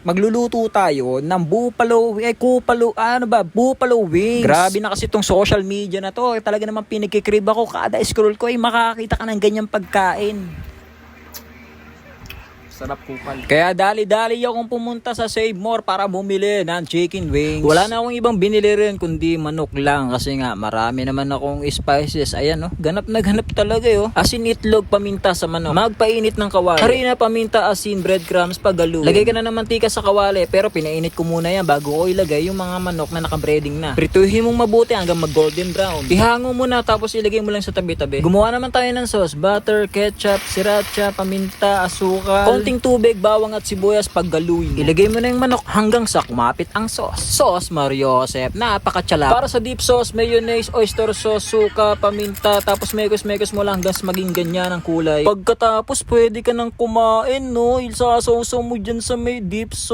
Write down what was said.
Magluluto tayo ng buffalo wings. Grabe na kasi tong social media na to. Talaga naman pinagkikrib ako. Kada scroll ko ay makakita ka ng ganyang pagkain. Sarap kupal. Kaya dali-dali akong pumunta sa Save More para bumili ng chicken wings. Wala na akong ibang binili rin kundi manok lang kasi nga marami naman akong spices. Ayan ganap na ganap talaga Asin, itlog, paminta sa manok. Magpainit ng kawali. Harina, paminta, asin, breadcrumbs, pagaluin. Lagay ka na ng mantika sa kawali pero pinainit ko muna yan bago ko ilagay yung mga manok na nakabreading na. Prituhin mong mabuti hanggang mag golden brown. Ihango mo na tapos ilagay mo lang sa tabi-tabi. Gumawa naman tayo ng sauce. Butter, ketchup, sriracha, paminta, asukal, konting tubig, bawang at sibuyas paggaluin. Ilagay mo na yung manok hanggang sa kumapit ang sauce. Sauce Mario Joseph, napakatsala. Para sa deep sauce, mayonnaise, oyster sauce, suka, paminta, tapos mekos mo lang hanggang maging ganyan ang kulay. Pagkatapos, pwede ka nang kumain, Isasaw mo dyan sa may deep sauce.